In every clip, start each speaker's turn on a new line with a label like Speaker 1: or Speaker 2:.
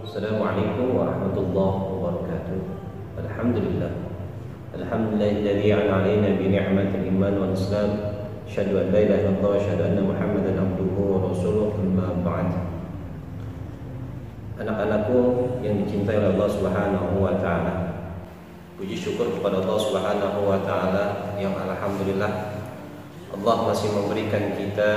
Speaker 1: Assalamualaikum warahmatullahi wabarakatuh. Alhamdulillah. Alhamdulillahilladzi an'ama bi ni'matil iman wal islam. Asyhadu an la ilaha illallah wa asyhadu anna Muhammadan abduhu wa rasuluhu. Amma ba'd. Anak-anakku yang dicintai oleh Allah Subhanahu wa taala. Puji syukur kepada Allah Subhanahu wa taala yang alhamdulillah Allah masih memberikan kita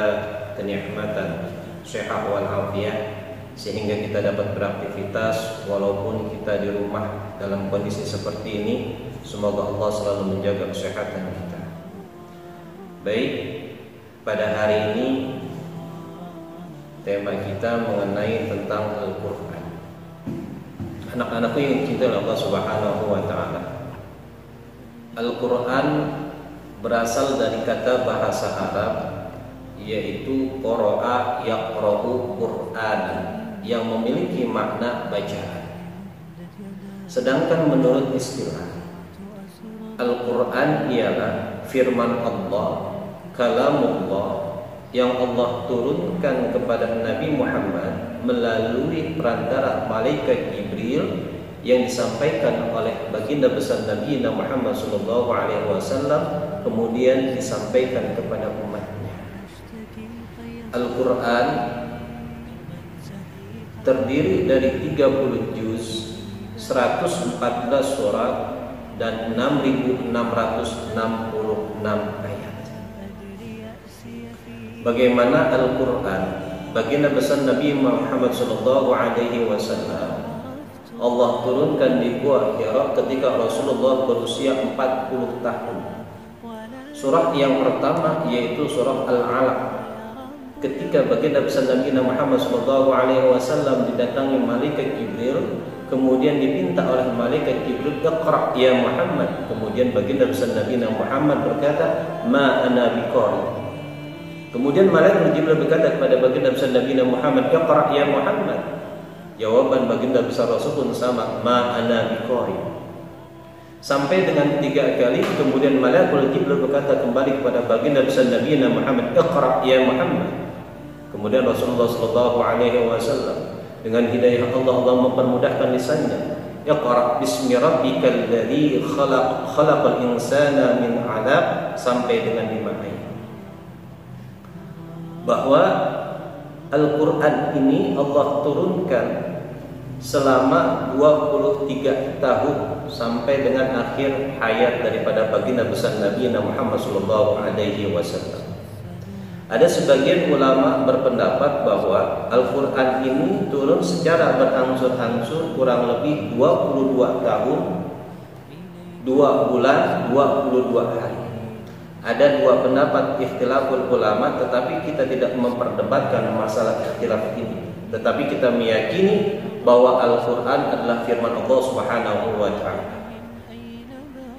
Speaker 1: kenikmatan sehat wal afiat sehingga kita dapat beraktivitas walaupun kita di rumah dalam kondisi seperti ini. Semoga Allah selalu menjaga kesehatan kita. Baik, pada hari ini tema kita mengenai tentang Al-Quran. Anak-anakku yang dicintai oleh Allah Subhanahu wa taala, Al-Quran berasal dari kata bahasa Arab yaitu qara'a yaqra'u Qur'anan, yang memiliki makna bacaan. Sedangkan menurut istilah, Al-Quran ialah firman Allah, kalamullah, yang Allah turunkan kepada Nabi Muhammad melalui perantara malaikat Jibril, yang disampaikan oleh baginda besar Nabi Muhammad SAW, kemudian disampaikan kepada umatnya. Al-Quran terdiri dari 30 juz, 114 surat, dan 6.666 ayat. Bagaimana Al-Quran, baginda besar Nabi Muhammad SAW, Allah turunkan di Gua Hira ketika Rasulullah berusia 40 tahun. Surah yang pertama yaitu surah Al-Alaq. Ketika baginda besar Nabi Muhammad SAW didatangi malaikat Jibril, kemudian diminta oleh malaikat Jibril, "Iqra ya Muhammad." Kemudian baginda besar Nabi Muhammad berkata, "Ma ana biqari." Kemudian malaikat Jibril berkata kepada baginda besar Nabi Muhammad, "Iqra ya Muhammad." Jawaban baginda besar Rasul pun sama, "Ma ana biqari." Sampai dengan 3 kali, kemudian malaikat Jibril berkata kembali kepada baginda besar Nabi Muhammad, "Iqra ya Muhammad." Kemudian Rasulullah SAW dengan hidayah Allah mempermudahkan lisannya, "Iqra bismi rabbikal ladzi khalaq, khalaqal insana min 'alaq," sampai dengan 5 ayat. Bahwa Al-Quran ini Allah turunkan selama 23 tahun sampai dengan akhir hayat daripada baginda besar Nabi Muhammad SAW. Ada sebagian ulama berpendapat bahwa Al-Quran ini turun secara berangsur-angsur kurang lebih 22 tahun, 2 bulan, 22 hari. Ada 2 pendapat ikhtilaful ulama, tetapi kita tidak memperdebatkan masalah ikhtilaf ini. Tetapi kita meyakini bahwa Al-Quran adalah firman Allah Subhanahu wa ta'ala.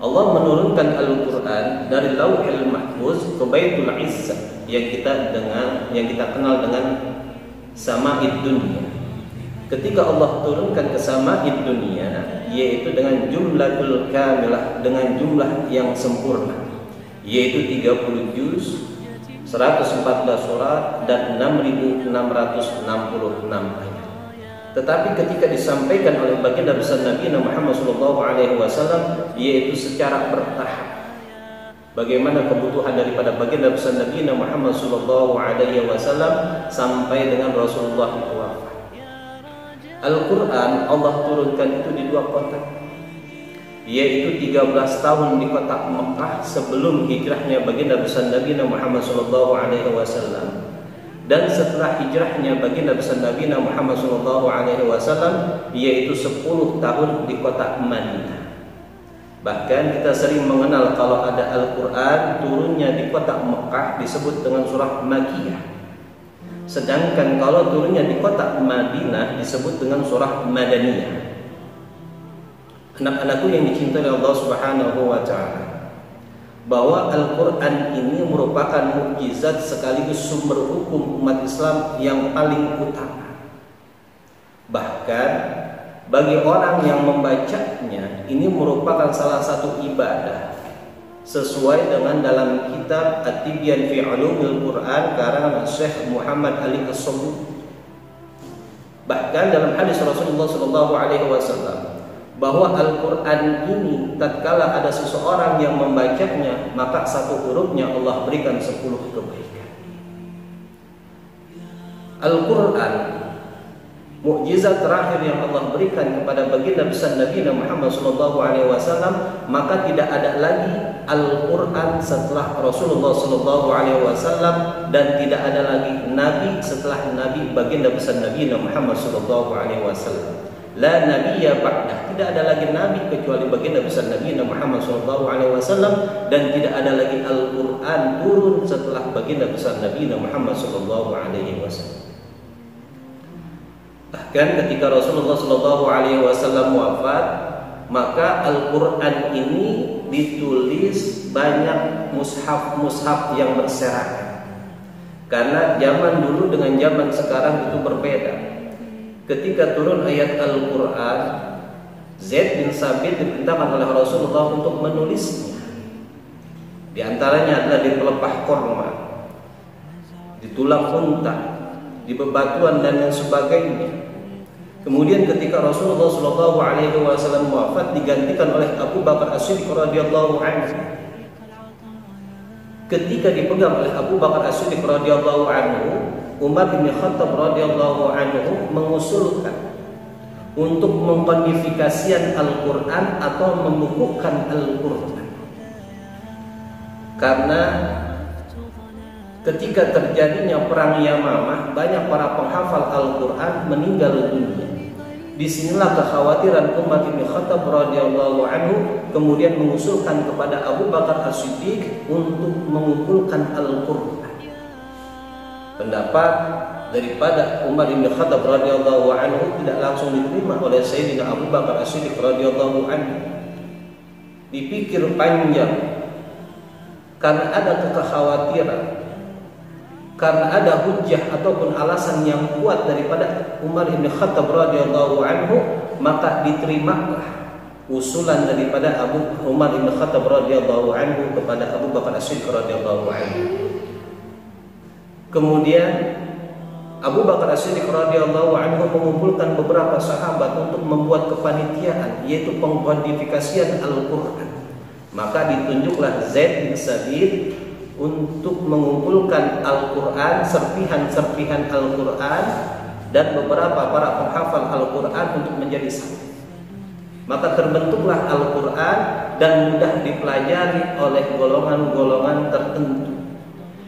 Speaker 1: Allah menurunkan Al-Quran dari Lauhil Mahfuz ke Baitul Izzah, yang kita kenal dengan Sama'id Dunia. Ketika Allah turunkan ke Sama'id Dunia, yaitu dengan jumlatul kamilah, dengan jumlah yang sempurna, yaitu 30 juz, 114 surat, dan 6.666 ayat. Tetapi ketika disampaikan oleh baginda besar Nabi Muhammad SAW, yaitu secara bertahap, bagaimana kebutuhan daripada baginda besar Nabi Muhammad SAW sampai dengan Rasulullah itu wafat. Al-Quran Allah turunkan itu di 2 kota, yaitu 13 tahun di kota Mekah sebelum hijrahnya baginda besar Nabi Muhammad SAW, dan setelah hijrahnya baginda besar Nabi Muhammad SAW, yaitu 10 tahun di kota Madinah. Bahkan kita sering mengenal kalau ada Al-Quran turunnya di kota Mekah disebut dengan surah Makkiyah, sedangkan kalau turunnya di kota Madinah disebut dengan surah Madaniyah. Anak-anakku yang dicintai oleh Allah Subhanahu wa ta'ala, bahwa Al-Quran ini merupakan mukjizat sekaligus sumber hukum umat Islam yang paling utama. Bahkan bagi orang yang membacanya ini merupakan salah satu ibadah sesuai dengan dalam kitab At-Tibyan fi Ulumil Quran karangan Syekh Muhammad Ali As-Sabuni. Bahkan dalam hadis Rasulullah SAW bahwa Al-Quran ini tatkala ada seseorang yang membacanya, maka satu hurufnya Allah berikan 10 kebaikan. Al-Quran, mukjizat terakhir yang Allah berikan kepada baginda besar Nabi Muhammad SAW, maka tidak ada lagi Al-Quran setelah Rasulullah SAW, dan tidak ada lagi Nabi setelah Nabi baginda besar Nabi Muhammad SAW. La nabiyya ba'dah, tidak ada lagi nabi kecuali baginda besar Nabi Muhammad SAW, dan tidak ada lagi Al-Quran turun setelah baginda besar Nabi Muhammad SAW. Bahkan ketika Rasulullah SAW wafat, maka Al-Quran ini ditulis banyak mushaf-mushaf yang berserakan. Karena zaman dulu dengan zaman sekarang itu berbeda. Ketika turun ayat Al-Quran, Zaid bin Sabit diperintahkan oleh Rasulullah untuk menulisnya. Di antaranya adalah di pelepah korma, di tulang unta, di bebatuan dan yang sebagainya. Kemudian ketika Rasulullah SAW wafat, digantikan oleh Abu Bakar As-Siddiq radhiyallahu anhu. Ketika dipegang oleh Abu Bakar As-Siddiq radhiyallahu anhu, Umar bin Khattab radhiyallahu anhu mengusulkan untuk mengkodifikasikan Al-Quran atau membukukan Al-Quran. Karena ketika terjadinya perang Yamamah, banyak para penghafal Al-Quran meninggal dunia. Disinilah kekhawatiran Umar bin Khattab radhiyallahu anhu kemudian mengusulkan kepada Abu Bakar As-Siddiq untuk mengumpulkan Al-Quran. Pendapat daripada Umar bin Khattab radhiyallahu anhu tidak langsung diterima oleh Sayyidina Abu Bakar As-Siddiq radhiyallahu anhu. Dipikir panjang karena ada kekhawatiran, karena ada hujjah ataupun alasan yang kuat daripada Umar bin Khattab radhiyallahu anhu, maka diterimalah usulan daripada Umar bin Khattab radhiyallahu anhu kepada Abu Bakar As-Siddiq radhiyallahu anhu. Kemudian Abu Bakar As-Siddiq radhiyallahu anhu mengumpulkan beberapa sahabat untuk membuat kepanitiaan, yaitu pengkodifikasian Al-Quran. Maka ditunjuklah Zaid bin Sabit untuk mengumpulkan Al-Quran, serpihan-serpihan Al-Quran, dan beberapa para penghafal Al-Quran untuk menjadi satu. Maka terbentuklah Al-Quran dan mudah dipelajari oleh golongan-golongan tertentu.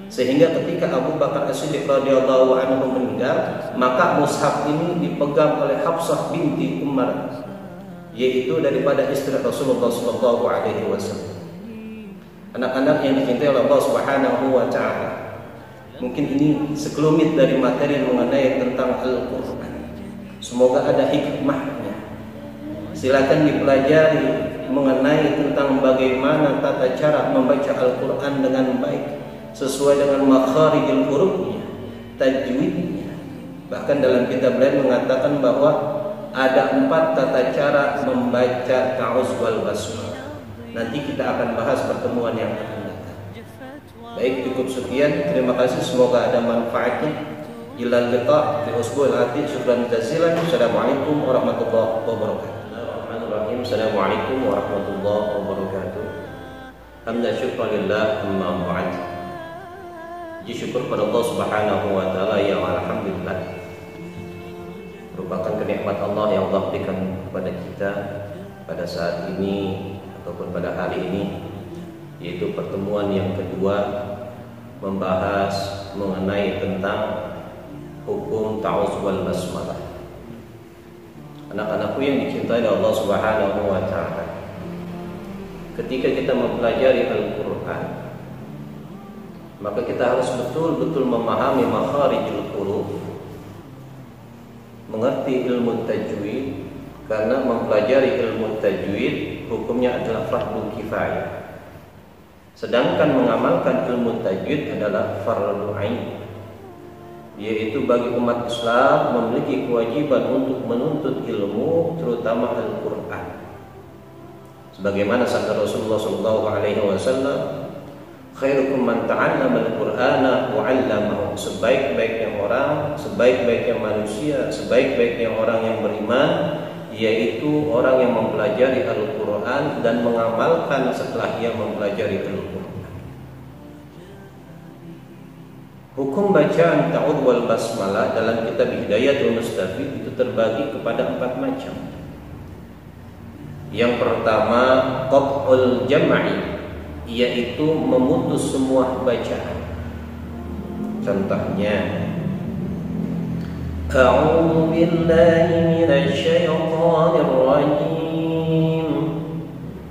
Speaker 1: Sehingga ketika Abu Bakar As-Siddiq radhiyallahu anhu meninggal, maka mushaf ini dipegang oleh Hafsah binti Umar, yaitu daripada istri Rasulullah SAW. Anak-anak yang dicintai oleh Allah Subhanahu wa Ta'ala, mungkin ini sekelumit dari materi mengenai tentang Al-Quran. Semoga ada hikmahnya. Silakan dipelajari mengenai tentang bagaimana tata cara membaca Al-Quran dengan baik, sesuai dengan makharijul hurufnya, tajwidnya. Bahkan dalam kitab lain mengatakan bahwa ada 4 tata cara membaca ta'awuz wal basmalah. Nanti kita akan bahas pertemuan yang akan datang. Baik, cukup sekian. Terima kasih, semoga ada manfaatnya. Ilal liqa fi usbu'il ati. Syukran jazilan. Assalamualaikum warahmatullahi wabarakatuh. Bismillahirrahmanirrahim. Assalamualaikum warahmatullahi wabarakatuh. Hamdan syukran lillah, amma ba'd. Puji syukur pada Allah Subhanahu wa Ta'ala yang alhamdulillah merupakan kenikmat Allah yang Allah berikan kepada kita pada saat ini ataupun pada hari ini, yaitu pertemuan yang kedua membahas mengenai tentang hukum ta'awuz wal basmalah. Anak-anakku yang dicintai oleh Allah Subhanahu wa Ta'ala, ketika kita mempelajari Al-Quran, maka kita harus betul-betul memahami makharijul huruf, mengerti ilmu tajwid, karena mempelajari ilmu tajwid hukumnya adalah fardu kifayah, sedangkan mengamalkan ilmu tajwid adalah fardu ain, yaitu bagi umat Islam memiliki kewajiban untuk menuntut ilmu, terutama Al-Quran. Sebagaimana sabda Rasulullah SAW, khairukum man ta'allama al-Qur'ana wa 'allamahu. Sebaik-baiknya orang, sebaik-baiknya manusia, sebaik-baiknya orang yang beriman, yaitu orang yang mempelajari Al-Quran dan mengamalkan setelah ia mempelajari Al-Quran. Hukum bacaan ta'awudz wal basmalah dalam kitab Hidayatul Mustafid itu terbagi kepada 4 macam. Yang pertama, qat'ul jam'i, yaitu memutus semua bacaan. Contohnya, a'udzu billahi minasy syaithanir rajim.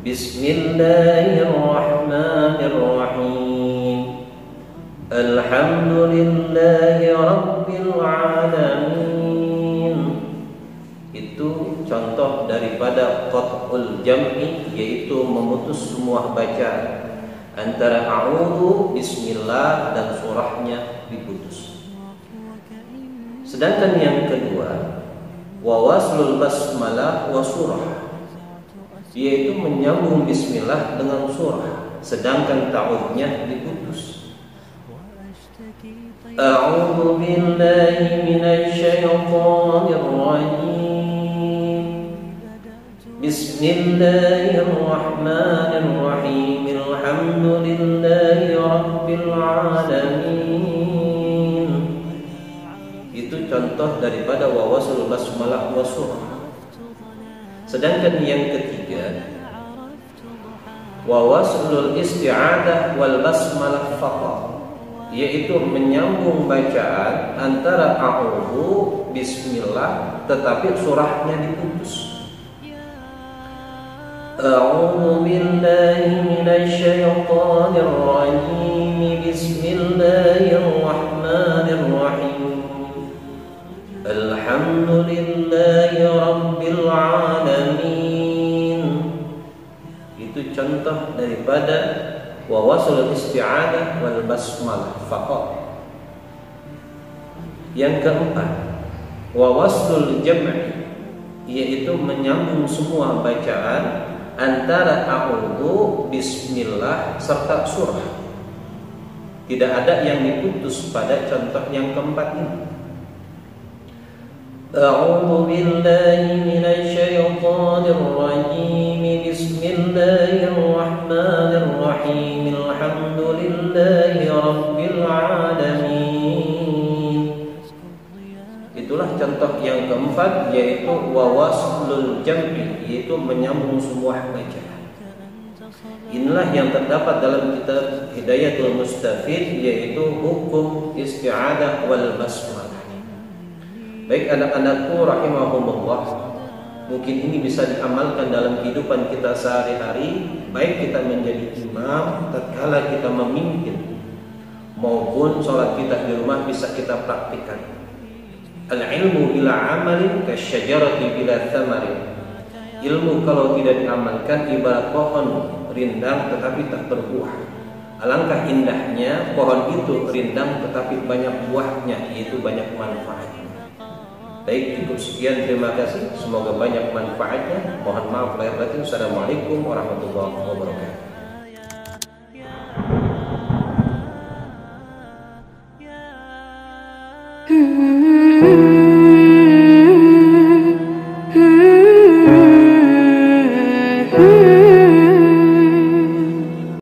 Speaker 1: Bismillahirrahmanirrahim. Alhamdulillahi rabbil alamin. Itu contoh daripada qat'ul jam'i, yaitu memutus semua bacaan. Antara a'udzu, bismillah, dan surahnya diputus. Sedangkan yang kedua, wa waslul basmalah wa surah, yaitu menyambung bismillah dengan surah, sedangkan ta'awudznya diputus. A'udzu billahi minasy syaithanir rajim. Bismillahirrahmanirrahim. Alhamdulillahi rabbil alamin. Itu contoh daripada wawasul basmalah wa surah. Sedangkan yang ketiga, wawasul isti'adah wal basmalah faqat, yaitu menyambung bacaan antara a'udzu, bismillah, tetapi surahnya diputus. A'udzu billahi minasy syaithanir rajim. Bismillahirrahmanirrahim. Alhamdulillahi rabbil alamin. Itu contoh daripada wawasul isti'adah wal basmalah faqat. Yang keempat, wawasul jam'i, yaitu menyambung semua bacaan antara a'udzu, bismillah, serta surah. Tidak ada yang diputus pada contoh yang keempat ini. A'udzu billahi minasy syaithanir rajim. Bismillahirrahmanirrahim. Alhamdulillahi rabbil alamin. Itulah contoh yang keempat, yaitu wawaslul jam'i, yaitu menyambung semua bacaan. Inilah yang terdapat dalam kitab Hidayatul Mustafid, yaitu hukum isti'adah wal basmalah. Baik anak-anakku rahimahumullah, mungkin ini bisa diamalkan dalam kehidupan kita sehari-hari, baik kita menjadi imam tatkala kita memimpin, maupun sholat kita di rumah bisa kita praktikkan. Al-ilmu bila amalin kasyajarati bila thamarin. Ilmu kalau tidak diamalkan ibarat pohon rindang tetapi tak berbuah. Alangkah indahnya pohon itu rindang tetapi banyak buahnya, yaitu banyak manfaatnya. Baik, cukup sekian, terima kasih. Semoga banyak manfaatnya. Mohon maaf lahir batin. Assalamualaikum warahmatullahi wabarakatuh.
Speaker 2: Hmm.